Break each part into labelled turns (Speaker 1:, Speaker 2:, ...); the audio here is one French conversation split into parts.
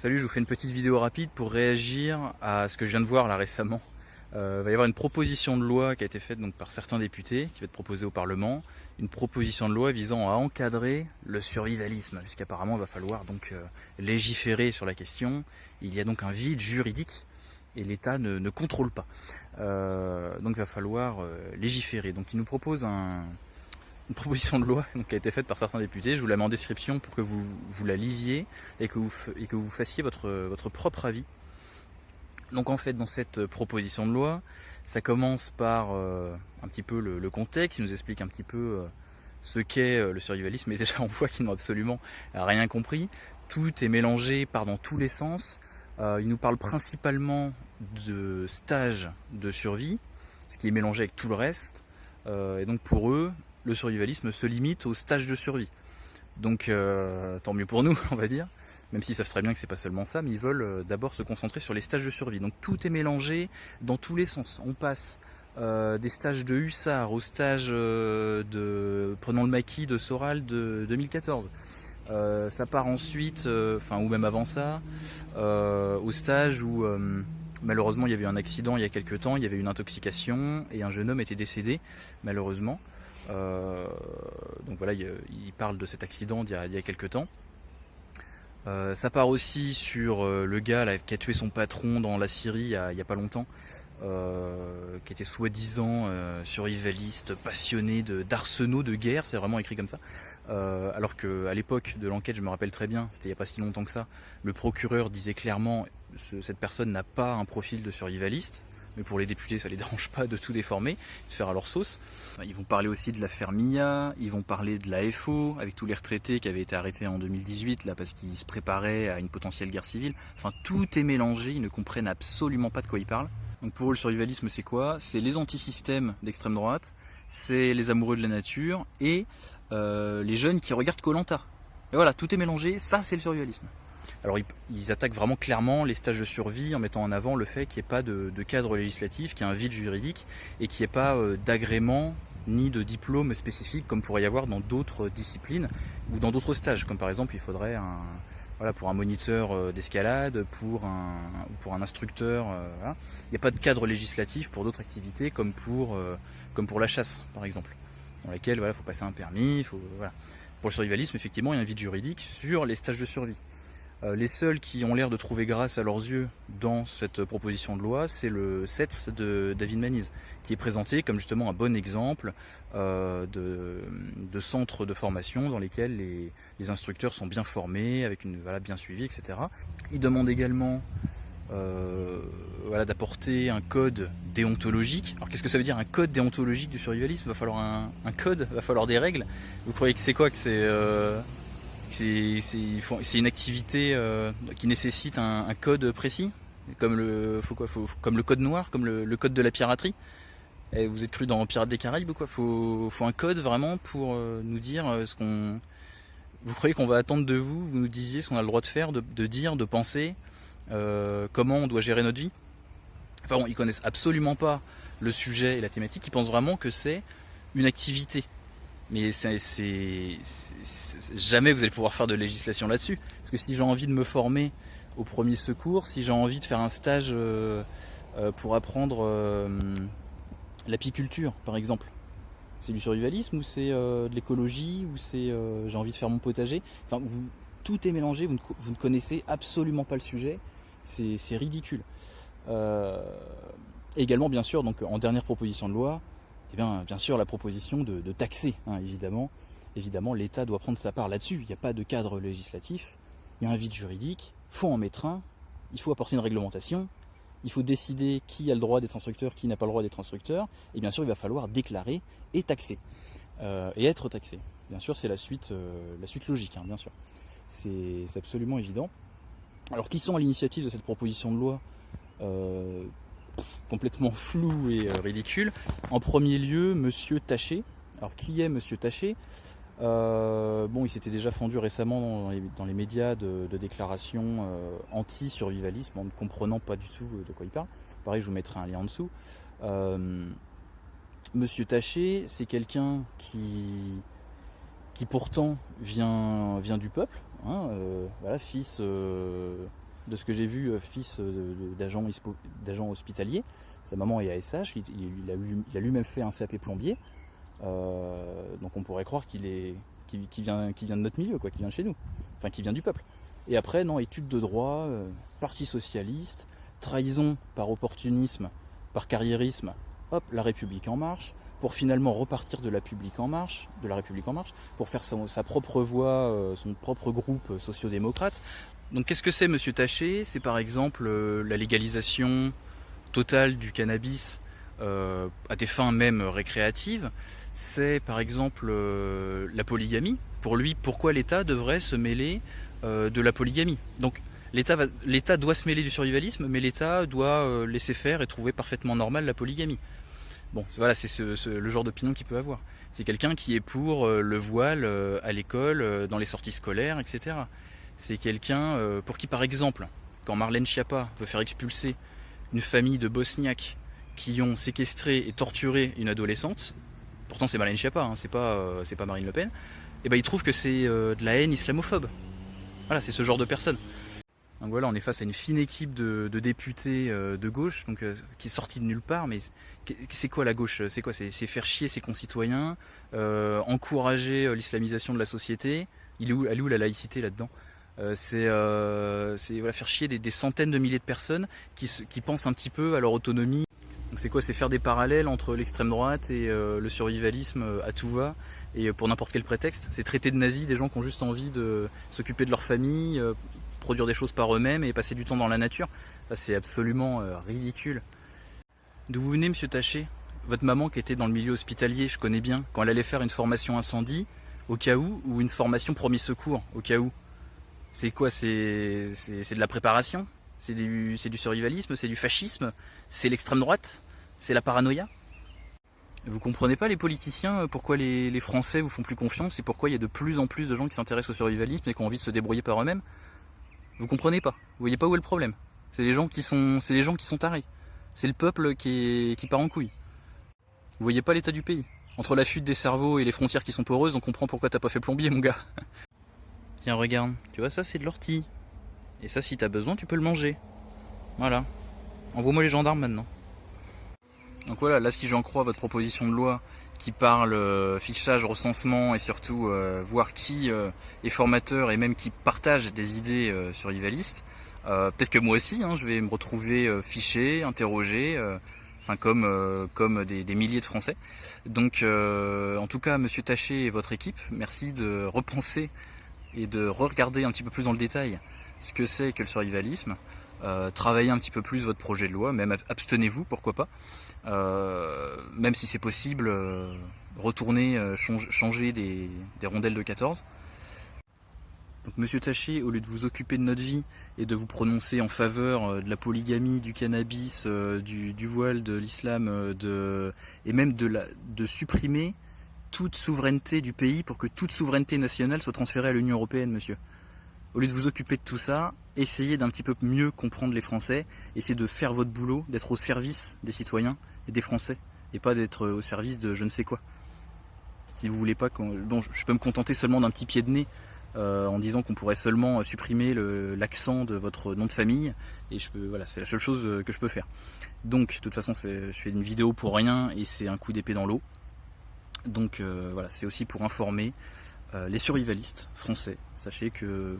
Speaker 1: Salut, je vous fais une petite vidéo rapide pour réagir à ce que je viens de voir là récemment. Il va y avoir une proposition de loi qui a été faite donc, par certains députés, qui va être proposée au Parlement, une proposition de loi visant à encadrer le survivalisme, puisqu'apparemment il va falloir donc légiférer sur la question. Il y a donc un vide juridique et l'État ne contrôle pas. Donc il va falloir légiférer. Donc il nous propose une proposition de loi donc, qui a été faite par certains députés. Je vous la mets en description pour que vous la lisiez et que vous fassiez votre propre avis. Donc en fait, dans cette proposition de loi, ça commence par un petit peu le contexte, il nous explique un petit peu ce qu'est le survivalisme, et déjà on voit qu'ils n'ont absolument rien compris. Tout est mélangé, part dans tous les sens. Il nous parle principalement de stages de survie, ce qui est mélangé avec tout le reste. Et donc pour eux, le survivalisme se limite aux stages de survie. Donc tant mieux pour nous, on va dire, même s'ils savent très bien que c'est pas seulement ça, mais ils veulent d'abord se concentrer sur les stages de survie. Donc tout est mélangé dans tous les sens. On passe des stages de hussards aux stages de prenons le maquis de Soral de 2014. Ça part ensuite, ou même avant ça, au stage où malheureusement il y avait eu un accident il y a quelques temps, il y avait eu une intoxication et un jeune homme était décédé malheureusement. Donc voilà, il parle de cet accident d'il y a quelques temps. Ça part aussi sur le gars là, qui a tué son patron dans la Syrie il y a pas longtemps, qui était soi-disant survivaliste, passionné d'arsenaux de guerre, c'est vraiment écrit comme ça. Alors qu'à l'époque de l'enquête, je me rappelle très bien, c'était il n'y a pas si longtemps que ça, le procureur disait clairement cette personne n'a pas un profil de survivaliste. Mais pour les députés, ça les dérange pas de tout déformer, de faire à leur sauce. Ils vont parler aussi de l'affaire Mia, ils vont parler de l'AFO, avec tous les retraités qui avaient été arrêtés en 2018, là, parce qu'ils se préparaient à une potentielle guerre civile. Enfin, tout est mélangé, ils ne comprennent absolument pas de quoi ils parlent. Donc pour eux, le survivalisme, c'est quoi? C'est les antisystèmes d'extrême droite, c'est les amoureux de la nature, et les jeunes qui regardent Koh Lanta. Et voilà, tout est mélangé, ça c'est le survivalisme. Alors ils attaquent vraiment clairement les stages de survie en mettant en avant le fait qu'il n'y ait pas de cadre législatif, qu'il y ait un vide juridique et qu'il n'y ait pas d'agrément ni de diplôme spécifique comme pourrait y avoir dans d'autres disciplines ou dans d'autres stages, comme par exemple il faudrait pour un moniteur d'escalade, pour un instructeur. Voilà. Il n'y a pas de cadre législatif pour d'autres activités comme pour la chasse par exemple, dans laquelle il faut passer un permis. Voilà. Pour le survivalisme, effectivement, il y a un vide juridique sur les stages de survie. Les seuls qui ont l'air de trouver grâce à leurs yeux dans cette proposition de loi, c'est le CETS de David Maniz, qui est présenté comme justement un bon exemple de centre de formation dans lesquels les instructeurs sont bien formés, avec bien suivis, etc. Il demande également d'apporter un code déontologique. Alors qu'est-ce que ça veut dire un code déontologique du survivalisme? Il va falloir un code, il va falloir des règles. Vous croyez que c'est quoi? Que c'est une activité qui nécessite un code précis, comme comme le code noir, comme le code de la piraterie. Et vous êtes cru dans Pirates des Caraïbes ou quoi? Faut un code vraiment pour nous dire ce qu'on. Vous croyez qu'on va attendre de vous? Vous nous disiez ce qu'on a le droit de faire, de dire, de penser, comment on doit gérer notre vie. Enfin bon, ils connaissent absolument pas le sujet et la thématique. Ils pensent vraiment que c'est une activité. Mais jamais vous allez pouvoir faire de législation là-dessus. Parce que si j'ai envie de me former au premier secours, si j'ai envie de faire un stage pour apprendre l'apiculture, par exemple, c'est du survivalisme ou c'est de l'écologie ou c'est j'ai envie de faire mon potager. Enfin, tout est mélangé, vous ne connaissez absolument pas le sujet. C'est ridicule. Également, bien sûr, donc en dernière proposition de loi, bien sûr, la proposition de taxer, évidemment. Évidemment, l'État doit prendre sa part là-dessus. Il n'y a pas de cadre législatif, il y a un vide juridique, il faut en mettre un, il faut apporter une réglementation, il faut décider qui a le droit d'être instructeur, qui n'a pas le droit d'être instructeur, et bien sûr, il va falloir déclarer et taxer, et être taxé. Bien sûr, c'est la suite logique, bien sûr. C'est absolument évident. Alors, qui sont à l'initiative de cette proposition de loi complètement flou et ridicule? En premier lieu, Monsieur Taché. Alors qui est Monsieur Taché? Il s'était déjà fendu récemment dans les médias de déclarations anti-survivalisme en ne comprenant pas du tout de quoi il parle. Pareil, je vous mettrai un lien en dessous. Monsieur Taché, c'est quelqu'un qui pourtant vient du peuple, fils de ce que j'ai vu, fils d'agent hospitalier. Sa maman est ASH, il a lui-même fait un CAP plombier. Donc on pourrait croire qu'il vient de notre milieu, quoi, qu'il vient de chez nous, enfin qu'il vient du peuple. Et après, non, études de droit, parti socialiste, trahison par opportunisme, par carriérisme, hop, la République en marche, pour finalement repartir de la République en marche, pour faire sa propre voie, son propre groupe sociodémocrate. Donc qu'est-ce que c'est, monsieur Taché? C'est par exemple la légalisation totale du cannabis à des fins même récréatives. C'est par exemple la polygamie. Pour lui, pourquoi l'État devrait se mêler de la polygamie? Donc l'État doit se mêler du survivalisme, mais l'État doit laisser faire et trouver parfaitement normal la polygamie. Bon, voilà, c'est le genre d'opinion qu'il peut avoir. C'est quelqu'un qui est pour le voile à l'école, dans les sorties scolaires, etc. C'est quelqu'un pour qui, par exemple, quand Marlène Schiappa veut faire expulser une famille de Bosniaques qui ont séquestré et torturé une adolescente, pourtant c'est Marlène Schiappa, hein, c'est pas Marine Le Pen, et ben il trouve que c'est de la haine islamophobe. Voilà, c'est ce genre de personne. Donc voilà, on est face à une fine équipe de députés de gauche, donc qui est sortie de nulle part. Mais c'est quoi la gauche? C'est quoi? C'est faire chier ses concitoyens, encourager l'islamisation de la société. Elle est où la laïcité là-dedans? C'est voilà, faire chier des centaines de milliers de personnes qui pensent un petit peu à leur autonomie. Donc c'est quoi? C'est faire des parallèles entre l'extrême droite et le survivalisme à tout va, et pour n'importe quel prétexte. C'est traiter de nazis des gens qui ont juste envie de s'occuper de leur famille, produire des choses par eux-mêmes et passer du temps dans la nature. Ça, c'est absolument ridicule. D'où vous venez, monsieur Taché? Votre maman qui était dans le milieu hospitalier, je connais bien, quand elle allait faire une formation incendie, au cas où, ou une formation premier secours, au cas où. C'est quoi? C'est de la préparation? C'est du survivalisme? C'est du fascisme? C'est l'extrême droite? C'est la paranoïa? Vous comprenez pas, les politiciens, pourquoi les Français vous font plus confiance et pourquoi il y a de plus en plus de gens qui s'intéressent au survivalisme et qui ont envie de se débrouiller par eux-mêmes? Vous comprenez pas? Vous voyez pas où est le problème? C'est les gens qui sont tarés. C'est le peuple qui part en couille. Vous voyez pas l'état du pays? Entre la fuite des cerveaux et les frontières qui sont poreuses, on comprend pourquoi t'as pas fait plombier, mon gars. Tiens, regarde, tu vois, ça c'est de l'ortie. Et ça, si t'as besoin, tu peux le manger. Voilà. Envoie-moi les gendarmes maintenant. Donc voilà, là, si j'en crois votre proposition de loi qui parle fichage, recensement et surtout voir qui est formateur et même qui partage des idées survivalistes, peut-être que moi aussi, hein, je vais me retrouver fiché, interrogé, enfin comme des milliers de Français. Donc en tout cas, monsieur Taché et votre équipe, merci de repenser et de regarder un petit peu plus dans le détail ce que c'est que le survivalisme. Travaillez un petit peu plus votre projet de loi, même abstenez-vous, pourquoi pas. Même si c'est possible, retourner, changer des rondelles de 14. Donc monsieur Taché, au lieu de vous occuper de notre vie et de vous prononcer en faveur de la polygamie, du cannabis, du voile, de l'islam, et même de supprimer toute souveraineté du pays pour que toute souveraineté nationale soit transférée à l'Union Européenne, monsieur. Au lieu de vous occuper de tout ça, essayez d'un petit peu mieux comprendre les Français, essayez de faire votre boulot, d'être au service des citoyens et des Français, et pas d'être au service de je ne sais quoi. Si vous voulez pas bon, je peux me contenter seulement d'un petit pied de nez en disant qu'on pourrait seulement supprimer l'accent de votre nom de famille, et voilà, c'est la seule chose que je peux faire. Donc, de toute façon, je fais une vidéo pour rien, et c'est un coup d'épée dans l'eau. Donc voilà, c'est aussi pour informer les survivalistes français. Sachez que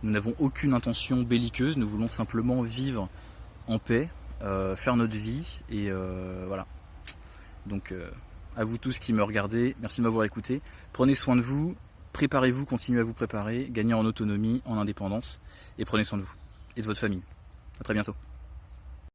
Speaker 1: nous n'avons aucune intention belliqueuse, nous voulons simplement vivre en paix, faire notre vie, et voilà. Donc à vous tous qui me regardez, merci de m'avoir écouté. Prenez soin de vous, préparez-vous, continuez à vous préparer, gagnez en autonomie, en indépendance, et prenez soin de vous et de votre famille. À très bientôt.